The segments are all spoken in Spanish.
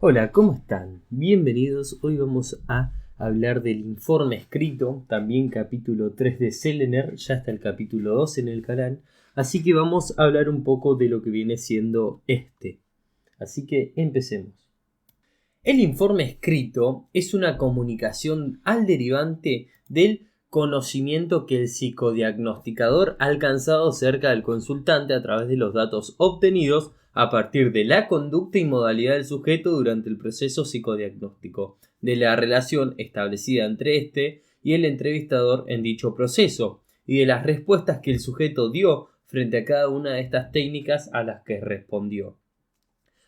Hola, ¿cómo están? Bienvenidos. Hoy vamos a hablar del informe escrito, también capítulo 3 de Selener, ya está el capítulo 2 en el canal, así que vamos a hablar un poco de lo que viene siendo este. Así que empecemos. El informe escrito es una comunicación al derivante del conocimiento que el psicodiagnosticador ha alcanzado acerca del consultante a través de los datos obtenidos a partir de la conducta y modalidad del sujeto durante el proceso psicodiagnóstico, de la relación establecida entre éste y el entrevistador en dicho proceso, y de las respuestas que el sujeto dio frente a cada una de estas técnicas a las que respondió.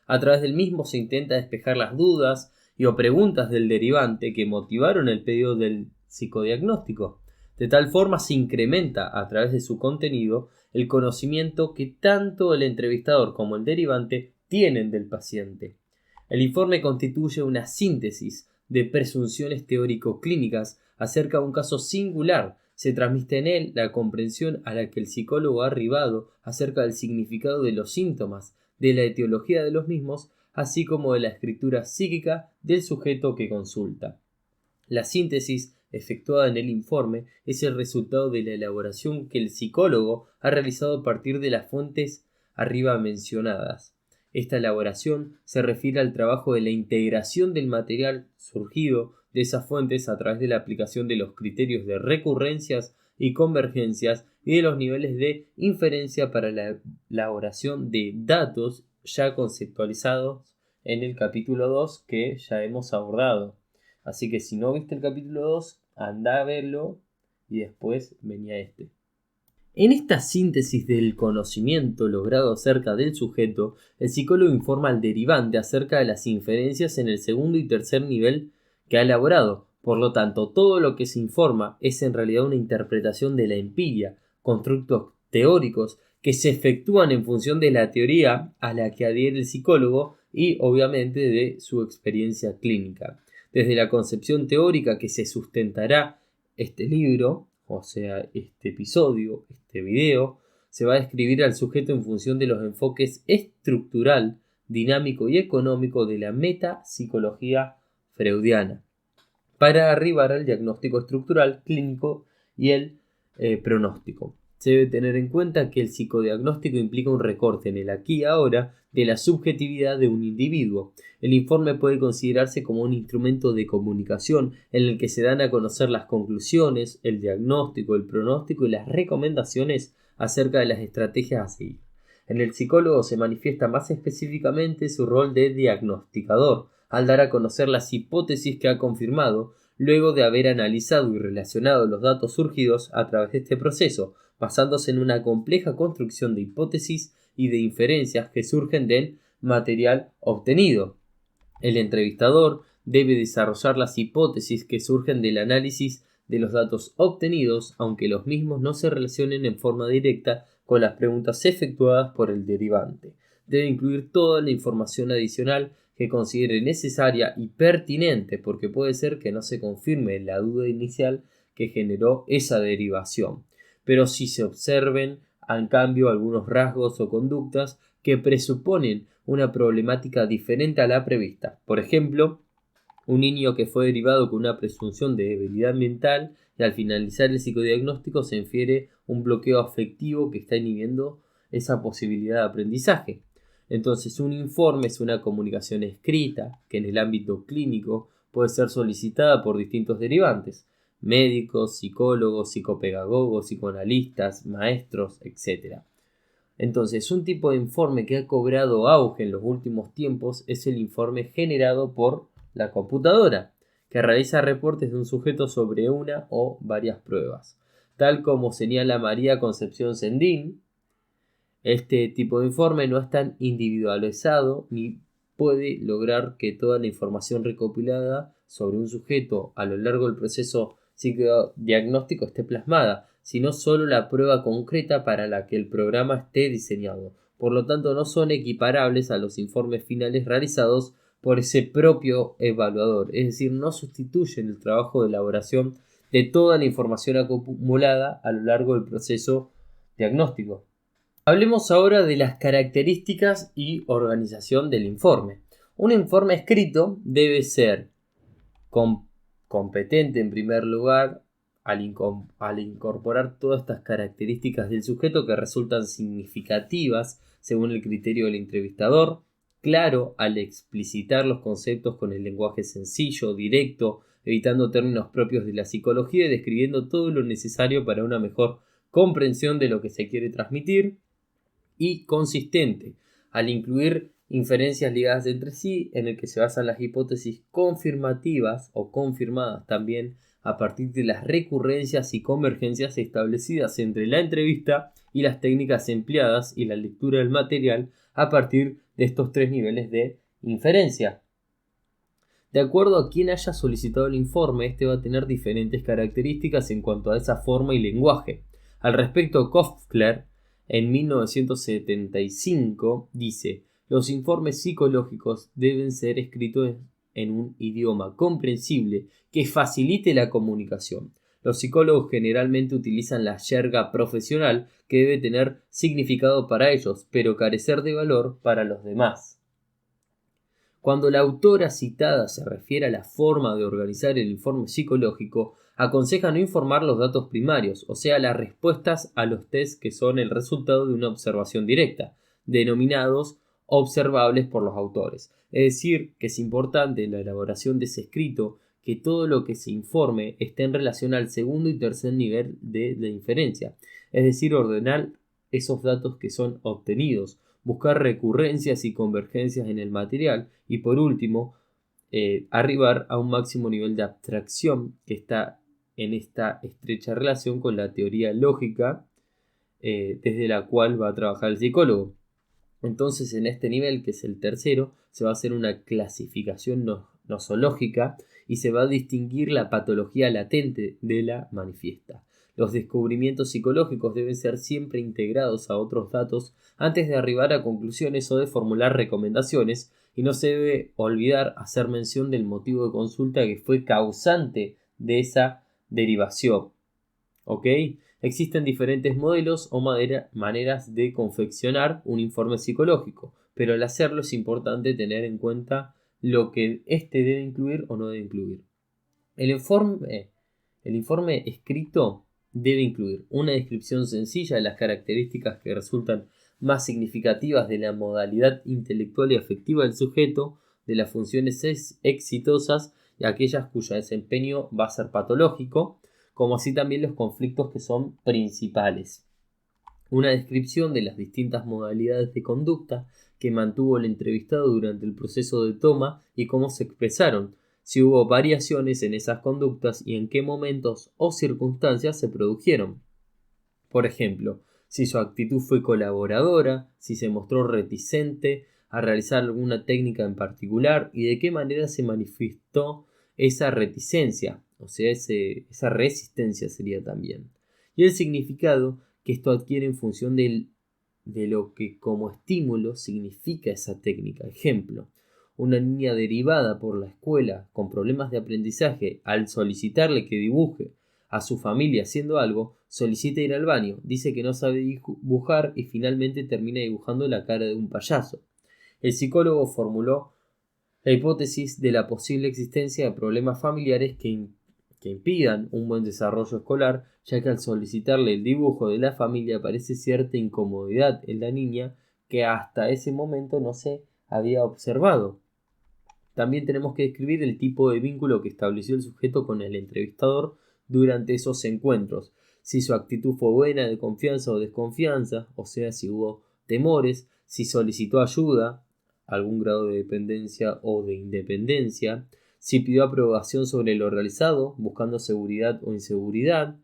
A través del mismo se intenta despejar las dudas o preguntas del derivante que motivaron el pedido del psicodiagnóstico. De tal forma se incrementa a través de su contenido el conocimiento que tanto el entrevistador como el derivante tienen del paciente. El informe constituye una síntesis de presunciones teórico-clínicas acerca de un caso singular. Se transmite en él la comprensión a la que el psicólogo ha arribado acerca del significado de los síntomas, de la etiología de los mismos, así como de la escritura psíquica del sujeto que consulta. La síntesis efectuada en el informe es el resultado de la elaboración que el psicólogo ha realizado a partir de las fuentes arriba mencionadas. Esta elaboración se refiere al trabajo de la integración del material surgido de esas fuentes a través de la aplicación de los criterios de recurrencias y convergencias y de los niveles de inferencia para la elaboración de datos ya conceptualizados en el capítulo 2 que ya hemos abordado. Así que si no viste el capítulo 2, anda a verlo y después venía este. En esta síntesis del conocimiento logrado acerca del sujeto, el psicólogo informa al derivante acerca de las inferencias en el segundo y tercer nivel que ha elaborado. Por lo tanto, todo lo que se informa es en realidad una interpretación de la empiria, constructos teóricos que se efectúan en función de la teoría a la que adhiere el psicólogo y obviamente de su experiencia clínica. Desde la concepción teórica que se sustentará este libro, o sea, este episodio, este video, se va a describir al sujeto en función de los enfoques estructural, dinámico y económico de la metapsicología freudiana, para arribar al diagnóstico estructural, clínico y el pronóstico. Se debe tener en cuenta que el psicodiagnóstico implica un recorte en el aquí y ahora de la subjetividad de un individuo. El informe puede considerarse como un instrumento de comunicación en el que se dan a conocer las conclusiones, el diagnóstico, el pronóstico y las recomendaciones acerca de las estrategias a seguir. En el psicólogo se manifiesta más específicamente su rol de diagnosticador, al dar a conocer las hipótesis que ha confirmado, luego de haber analizado y relacionado los datos surgidos a través de este proceso, basándose en una compleja construcción de hipótesis y de inferencias que surgen del material obtenido. El entrevistador debe desarrollar las hipótesis que surgen del análisis de los datos obtenidos, aunque los mismos no se relacionen en forma directa con las preguntas efectuadas por el derivante. Debe incluir toda la información adicional que considere necesaria y pertinente, porque puede ser que no se confirme la duda inicial que generó esa derivación, pero si se observen en cambio algunos rasgos o conductas que presuponen una problemática diferente a la prevista. Por ejemplo, un niño que fue derivado con una presunción de debilidad mental y al finalizar el psicodiagnóstico se infiere un bloqueo afectivo que está inhibiendo esa posibilidad de aprendizaje. Entonces, un informe es una comunicación escrita que en el ámbito clínico puede ser solicitada por distintos derivantes: médicos, psicólogos, psicopedagogos, psicoanalistas, maestros, etc. Entonces, un tipo de informe que ha cobrado auge en los últimos tiempos es el informe generado por la computadora, que realiza reportes de un sujeto sobre una o varias pruebas. Tal como señala María Concepción Sendín, este tipo de informe no es tan individualizado ni puede lograr que toda la información recopilada sobre un sujeto a lo largo del proceso psicodiagnóstico esté plasmada, sino solo la prueba concreta para la que el programa esté diseñado. Por lo tanto, no son equiparables a los informes finales realizados por ese propio evaluador, es decir, no sustituyen el trabajo de elaboración de toda la información acumulada a lo largo del proceso diagnóstico. Hablemos ahora de las características y organización del informe. Un informe escrito debe ser competente en primer lugar al incorporar todas estas características del sujeto que resultan significativas según el criterio del entrevistador, claro al explicitar los conceptos con el lenguaje sencillo, directo, evitando términos propios de la psicología y describiendo todo lo necesario para una mejor comprensión de lo que se quiere transmitir, y consistente al incluir inferencias ligadas entre sí en el que se basan las hipótesis confirmativas o confirmadas también a partir de las recurrencias y convergencias establecidas entre la entrevista y las técnicas empleadas y la lectura del material a partir de estos tres niveles de inferencia. De acuerdo a quien haya solicitado el informe, este va a tener diferentes características en cuanto a esa forma y lenguaje. Al respecto, Koffler, en 1975, dice: los informes psicológicos deben ser escritos en un idioma comprensible que facilite la comunicación. Los psicólogos generalmente utilizan la jerga profesional que debe tener significado para ellos, pero carecer de valor para los demás. Cuando la autora citada se refiere a la forma de organizar el informe psicológico, aconseja no informar los datos primarios, o sea, las respuestas a los test que son el resultado de una observación directa, denominados observables por los autores. Es decir, que es importante en la elaboración de ese escrito que todo lo que se informe esté en relación al segundo y tercer nivel de inferencia, es decir, ordenar esos datos que son obtenidos, buscar recurrencias y convergencias en el material y por último arribar a un máximo nivel de abstracción que está en esta estrecha relación con la teoría lógica desde la cual va a trabajar el psicólogo. Entonces en este nivel, que es el tercero, se va a hacer una clasificación nosológica y se va a distinguir la patología latente de la manifiesta. Los descubrimientos psicológicos deben ser siempre integrados a otros datos antes de arribar a conclusiones o de formular recomendaciones, y no se debe olvidar hacer mención del motivo de consulta que fue causante de esa derivación. ¿Ok? Existen diferentes modelos o maneras de confeccionar un informe psicológico, pero al hacerlo es importante tener en cuenta lo que éste debe incluir o no debe incluir. El informe escrito debe incluir una descripción sencilla de las características que resultan más significativas de la modalidad intelectual y afectiva del sujeto, de las funciones exitosas y aquellas cuyo desempeño va a ser patológico, como así también los conflictos que son principales. Una descripción de las distintas modalidades de conducta que mantuvo el entrevistado durante el proceso de toma y cómo se expresaron, si hubo variaciones en esas conductas y en qué momentos o circunstancias se produjeron. Por ejemplo, si su actitud fue colaboradora, si se mostró reticente a realizar alguna técnica en particular y de qué manera se manifestó esa reticencia, o sea, esa resistencia sería también. Y el significado que esto adquiere en función de lo que como estímulo significa esa técnica. Ejemplo, una niña derivada por la escuela con problemas de aprendizaje, al solicitarle que dibuje a su familia haciendo algo, solicita ir al baño, dice que no sabe dibujar y finalmente termina dibujando la cara de un payaso. El psicólogo formuló la hipótesis de la posible existencia de problemas familiares que impidan un buen desarrollo escolar, ya que al solicitarle el dibujo de la familia aparece cierta incomodidad en la niña que hasta ese momento no se había observado. También tenemos que describir el tipo de vínculo que estableció el sujeto con el entrevistador durante esos encuentros, si su actitud fue buena, de confianza o desconfianza, o sea, si hubo temores, si solicitó ayuda, algún grado de dependencia o de independencia, si pidió aprobación sobre lo realizado, buscando seguridad o inseguridad.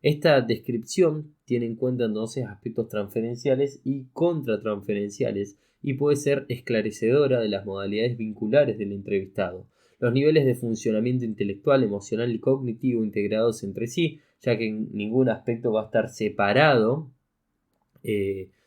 Esta descripción tiene en cuenta entonces aspectos transferenciales y contratransferenciales y puede ser esclarecedora de las modalidades vinculares del entrevistado, los niveles de funcionamiento intelectual, emocional y cognitivo integrados entre sí, ya que ningún aspecto va a estar separado,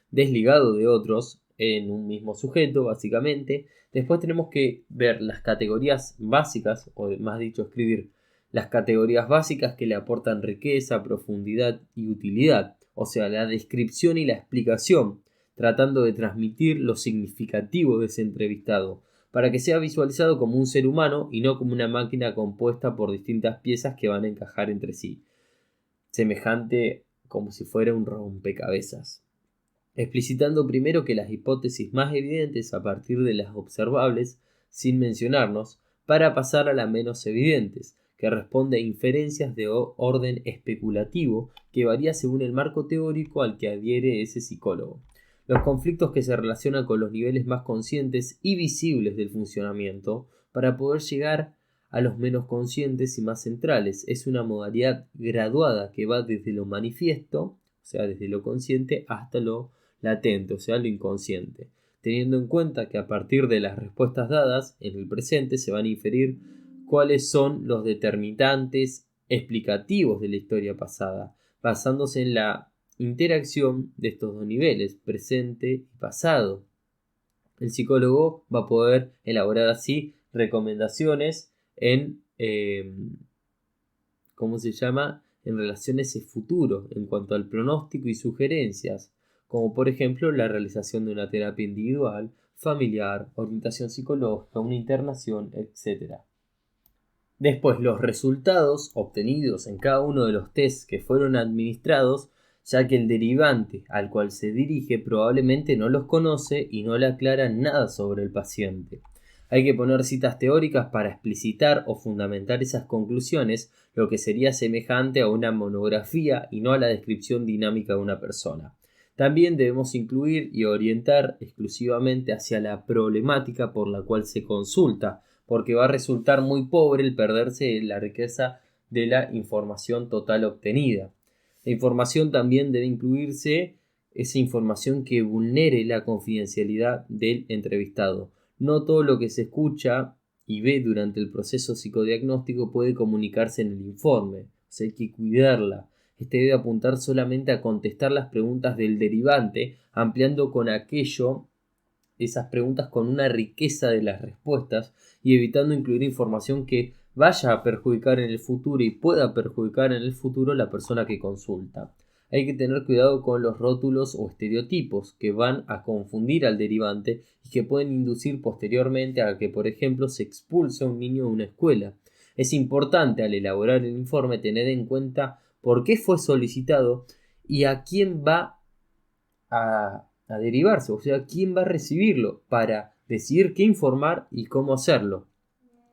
desligado de otros en un mismo sujeto, básicamente. Después tenemos que ver las categorías básicas, o más dicho, escribir las categorías básicas que le aportan riqueza, profundidad y utilidad, o sea, la descripción y la explicación, tratando de transmitir lo significativo de ese entrevistado, para que sea visualizado como un ser humano y no como una máquina compuesta por distintas piezas que van a encajar entre sí, semejante como si fuera un rompecabezas. Explicitando primero que las hipótesis más evidentes a partir de las observables, sin mencionarnos, para pasar a las menos evidentes, que responde a inferencias de orden especulativo que varía según el marco teórico al que adhiere ese psicólogo. Los conflictos que se relacionan con los niveles más conscientes y visibles del funcionamiento para poder llegar a los menos conscientes y más centrales. Es una modalidad graduada que va desde lo manifiesto, o sea, desde lo consciente, hasta lo latente, o sea, lo inconsciente, teniendo en cuenta que a partir de las respuestas dadas en el presente se van a inferir cuáles son los determinantes explicativos de la historia pasada, basándose en la interacción de estos dos niveles, presente y pasado. El psicólogo va a poder elaborar así recomendaciones en, ¿cómo se llama?, en relación a ese futuro, en cuanto al pronóstico y sugerencias, como por ejemplo la realización de una terapia individual, familiar, orientación psicológica, una internación, etc. Después, los resultados obtenidos en cada uno de los tests que fueron administrados, ya que el derivante al cual se dirige probablemente no los conoce y no le aclara nada sobre el paciente. Hay que poner citas teóricas para explicitar o fundamentar esas conclusiones, lo que sería semejante a una monografía y no a la descripción dinámica de una persona. También debemos incluir y orientar exclusivamente hacia la problemática por la cual se consulta, porque va a resultar muy pobre el perderse la riqueza de la información total obtenida. La información también debe incluirse esa información que vulnere la confidencialidad del entrevistado. No todo lo que se escucha y ve durante el proceso psicodiagnóstico puede comunicarse en el informe, o sea, hay que cuidarla. Este debe apuntar solamente a contestar las preguntas del derivante, ampliando con aquello esas preguntas con una riqueza de las respuestas y evitando incluir información que vaya a perjudicar en el futuro y pueda perjudicar en el futuro a la persona que consulta. Hay que tener cuidado con los rótulos o estereotipos que van a confundir al derivante y que pueden inducir posteriormente a que, por ejemplo, se expulse a un niño de una escuela. Es importante al elaborar el informe tener en cuenta por qué fue solicitado y a quién va a derivarse, o sea, quién va a recibirlo para decidir qué informar y cómo hacerlo.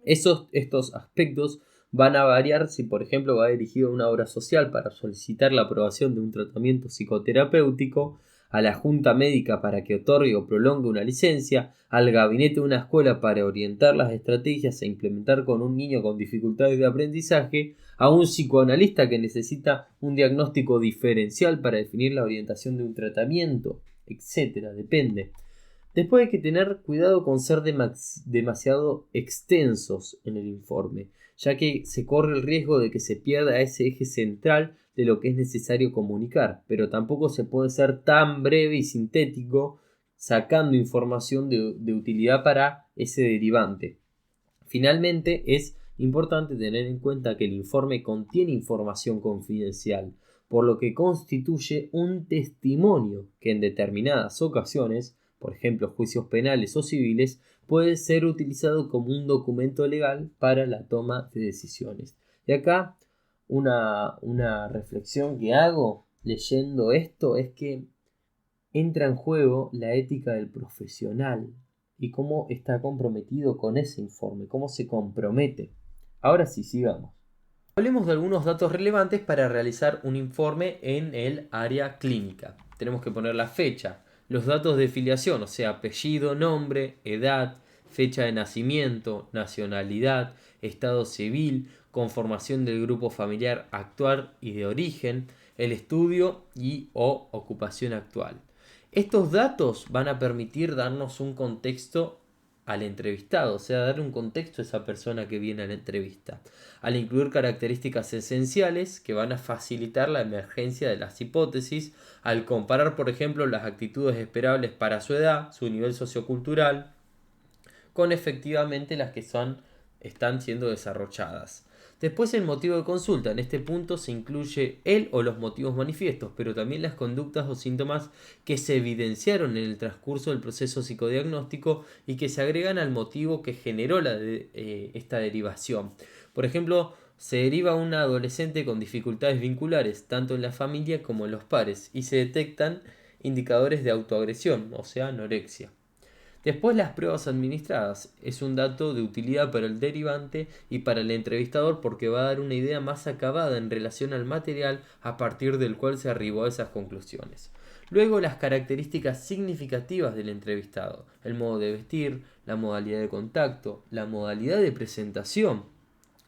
Estos aspectos van a variar si, por ejemplo, va dirigido a una obra social para solicitar la aprobación de un tratamiento psicoterapéutico, a la junta médica para que otorgue o prolongue una licencia, al gabinete de una escuela para orientar las estrategias e implementar con un niño con dificultades de aprendizaje, a un psicoanalista que necesita un diagnóstico diferencial para definir la orientación de un tratamiento, etc. Depende. Después hay que tener cuidado con ser demasiado extensos en el informe, ya que se corre el riesgo de que se pierda ese eje central de lo que es necesario comunicar, pero tampoco se puede ser tan breve y sintético sacando información de utilidad para ese derivante. Finalmente, es importante tener en cuenta que el informe contiene información confidencial, por lo que constituye un testimonio que en determinadas ocasiones, por ejemplo juicios penales o civiles, puede ser utilizado como un documento legal para la toma de decisiones. Y acá una reflexión que hago leyendo esto es que entra en juego la ética del profesional y cómo está comprometido con ese informe, cómo se compromete. Ahora sí, sigamos. Hablemos de algunos datos relevantes para realizar un informe en el área clínica. Tenemos que poner la fecha, los datos de filiación, o sea, apellido, nombre, edad, fecha de nacimiento, nacionalidad, estado civil, conformación del grupo familiar actual y de origen, el estudio y o ocupación actual. Estos datos van a permitir darnos un contexto al entrevistado, o sea, dar un contexto a esa persona que viene a la entrevista, al incluir características esenciales que van a facilitar la emergencia de las hipótesis, al comparar, por ejemplo, las actitudes esperables para su edad, su nivel sociocultural, con efectivamente las que son están siendo desarrolladas. Después el motivo de consulta. En este punto se incluye el o los motivos manifiestos, pero también las conductas o síntomas que se evidenciaron en el transcurso del proceso psicodiagnóstico y que se agregan al motivo que generó esta derivación. Por ejemplo, se deriva un adolescente con dificultades vinculares, tanto en la familia como en los pares, y se detectan indicadores de autoagresión, o sea, anorexia. Después las pruebas administradas. Es un dato de utilidad para el derivante y para el entrevistador porque va a dar una idea más acabada en relación al material a partir del cual se arribó a esas conclusiones. Luego las características significativas del entrevistado. El modo de vestir, la modalidad de contacto, la modalidad de presentación,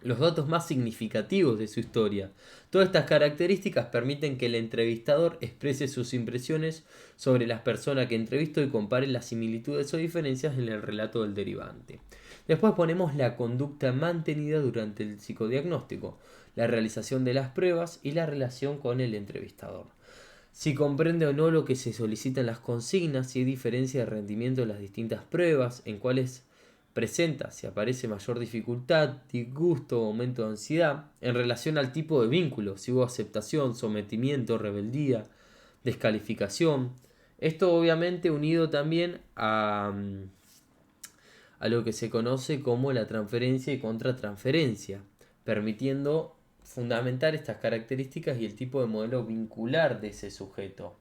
los datos más significativos de su historia. Todas estas características permiten que el entrevistador exprese sus impresiones sobre las personas que entrevistó y compare las similitudes o diferencias en el relato del derivante. Después ponemos la conducta mantenida durante el psicodiagnóstico, la realización de las pruebas y la relación con el entrevistador. Si comprende o no lo que se solicita en las consignas, si hay diferencia de rendimiento de las distintas pruebas, en cuáles presenta, si aparece mayor dificultad, disgusto o aumento de ansiedad, en relación al tipo de vínculo, si hubo aceptación, sometimiento, rebeldía, descalificación. Esto obviamente unido también a lo que se conoce como la transferencia y contratransferencia, permitiendo fundamentar estas características y el tipo de modelo vincular de ese sujeto.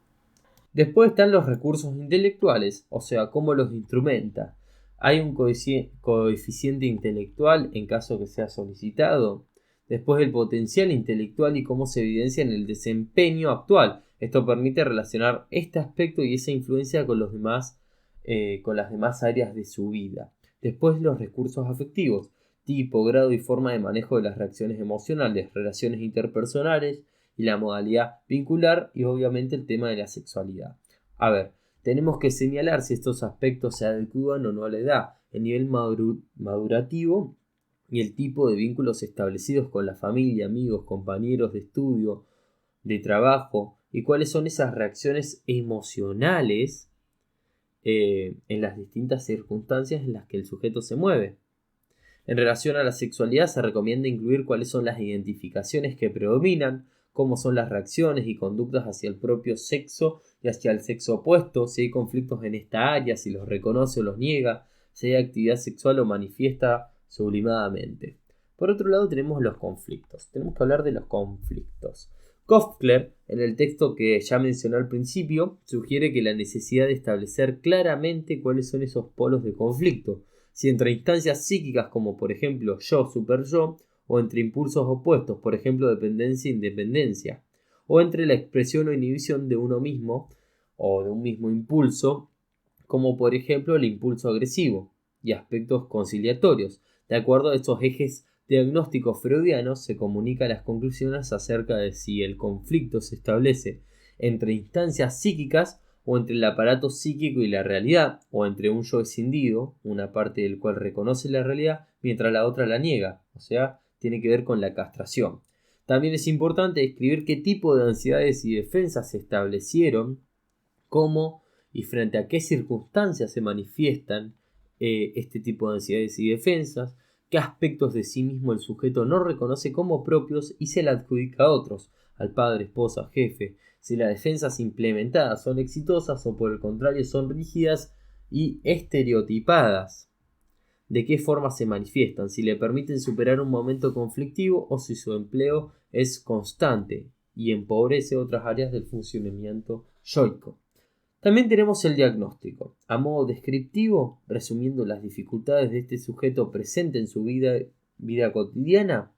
Después están los recursos intelectuales, o sea, cómo los instrumenta. Hay un coeficiente intelectual en caso que sea solicitado. Después el potencial intelectual y cómo se evidencia en el desempeño actual. Esto permite relacionar este aspecto y esa influencia con con las demás áreas de su vida. Después los recursos afectivos, tipo, grado y forma de manejo de las reacciones emocionales, relaciones interpersonales y la modalidad vincular y obviamente el tema de la sexualidad. A ver, tenemos que señalar si estos aspectos se adecuan o no a la edad, el nivel madurativo y el tipo de vínculos establecidos con la familia, amigos, compañeros de estudio, de trabajo y cuáles son esas reacciones emocionales en las distintas circunstancias en las que el sujeto se mueve. En relación a la sexualidad se recomienda incluir cuáles son las identificaciones que predominan, cómo son las reacciones y conductas hacia el propio sexo y hacia el sexo opuesto, si hay conflictos en esta área, si los reconoce o los niega, si hay actividad sexual o manifiesta sublimadamente. Por otro lado tenemos los conflictos. Tenemos que hablar de los conflictos. Koffler, en el texto que ya mencioné al principio, sugiere que la necesidad de establecer claramente cuáles son esos polos de conflicto, si entre instancias psíquicas como por ejemplo yo, super yo, o entre impulsos opuestos, por ejemplo dependencia e independencia, o entre la expresión o inhibición de uno mismo o de un mismo impulso, como por ejemplo el impulso agresivo, y aspectos conciliatorios. De acuerdo a estos ejes diagnósticos freudianos se comunican las conclusiones acerca de si el conflicto se establece entre instancias psíquicas o entre el aparato psíquico y la realidad, o entre un yo escindido, una parte del cual reconoce la realidad, mientras la otra la niega, o sea, tiene que ver con la castración. También es importante describir qué tipo de ansiedades y defensas se establecieron, cómo y frente a qué circunstancias se manifiestan este tipo de ansiedades y defensas, qué aspectos de sí mismo el sujeto no reconoce como propios y se le adjudica a otros, al padre, esposa, jefe, si las defensas implementadas son exitosas o por el contrario son rígidas y estereotipadas, de qué forma se manifiestan, si le permiten superar un momento conflictivo o si su empleo es constante y empobrece otras áreas del funcionamiento yoico. También tenemos el diagnóstico. A modo descriptivo, resumiendo las dificultades de este sujeto presente en su vida cotidiana,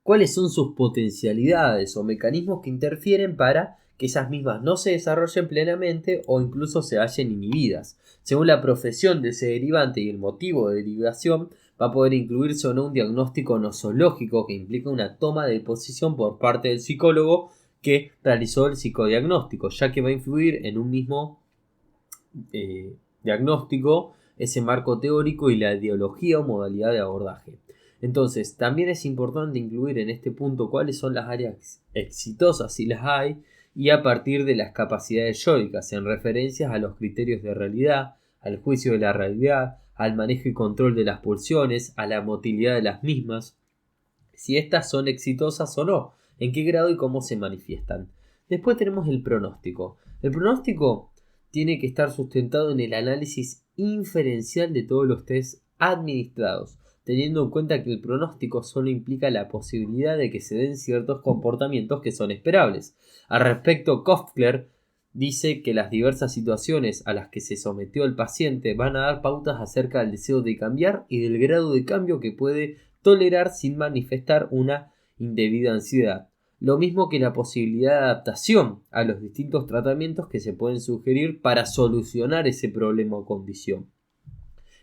cuáles son sus potencialidades o mecanismos que interfieren para que esas mismas no se desarrollen plenamente o incluso se hallen inhibidas. Según la profesión de ese derivante y el motivo de derivación, va a poder incluirse o no un diagnóstico nosológico que implica una toma de posición por parte del psicólogo que realizó el psicodiagnóstico, ya que va a influir en un mismo diagnóstico ese marco teórico y la ideología o modalidad de abordaje. Entonces, también es importante incluir en este punto cuáles son las áreas exitosas, si las hay, y a partir de las capacidades yoicas, en referencias a los criterios de realidad, al juicio de la realidad, al manejo y control de las pulsiones, a la motilidad de las mismas, si éstas son exitosas o no, en qué grado y cómo se manifiestan. Después tenemos el pronóstico. El pronóstico tiene que estar sustentado en el análisis inferencial de todos los test administrados, teniendo en cuenta que el pronóstico solo implica la posibilidad de que se den ciertos comportamientos que son esperables. Al respecto, Koffler dice que las diversas situaciones a las que se sometió el paciente van a dar pautas acerca del deseo de cambiar y del grado de cambio que puede tolerar sin manifestar una indebida ansiedad. Lo mismo que la posibilidad de adaptación a los distintos tratamientos que se pueden sugerir para solucionar ese problema o condición.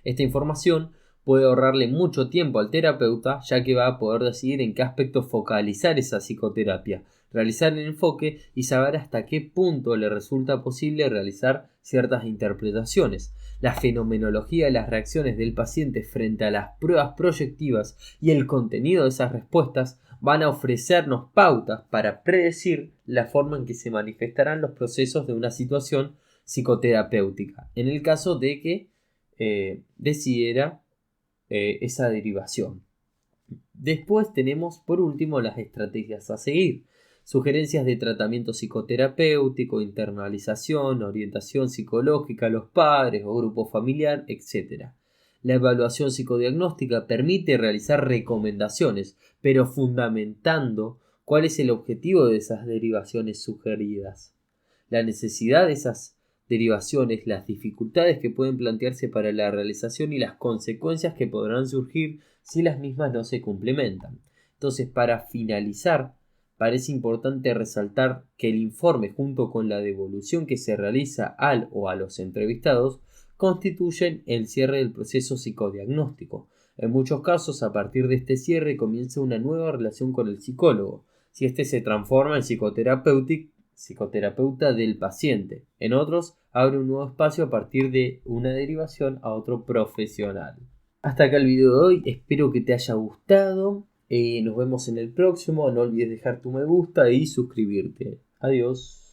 Esta información puede ahorrarle mucho tiempo al terapeuta, ya que va a poder decidir en qué aspecto focalizar esa psicoterapia, realizar el enfoque y saber hasta qué punto le resulta posible realizar ciertas interpretaciones. La fenomenología de las reacciones del paciente frente a las pruebas proyectivas y el contenido de esas respuestas van a ofrecernos pautas para predecir la forma en que se manifestarán los procesos de una situación psicoterapéutica, en el caso de que decidiera esa derivación. Después tenemos por último las estrategias a seguir: sugerencias de tratamiento psicoterapéutico, internalización, orientación psicológica a los padres o grupo familiar, etc. La evaluación psicodiagnóstica permite realizar recomendaciones, pero fundamentando cuál es el objetivo de esas derivaciones sugeridas, la necesidad de esas derivaciones, las dificultades que pueden plantearse para la realización y las consecuencias que podrán surgir si las mismas no se complementan. Entonces, para finalizar, parece importante resaltar que el informe, junto con la devolución que se realiza al o a los entrevistados, constituyen el cierre del proceso psicodiagnóstico. En muchos casos, a partir de este cierre comienza una nueva relación con el psicólogo, si éste se transforma en psicoterapeuta del paciente. En otros, abre un nuevo espacio a partir de una derivación a otro profesional. Hasta acá el video de hoy, espero que te haya gustado. Nos vemos en el próximo, no olvides dejar tu me gusta y suscribirte. Adiós.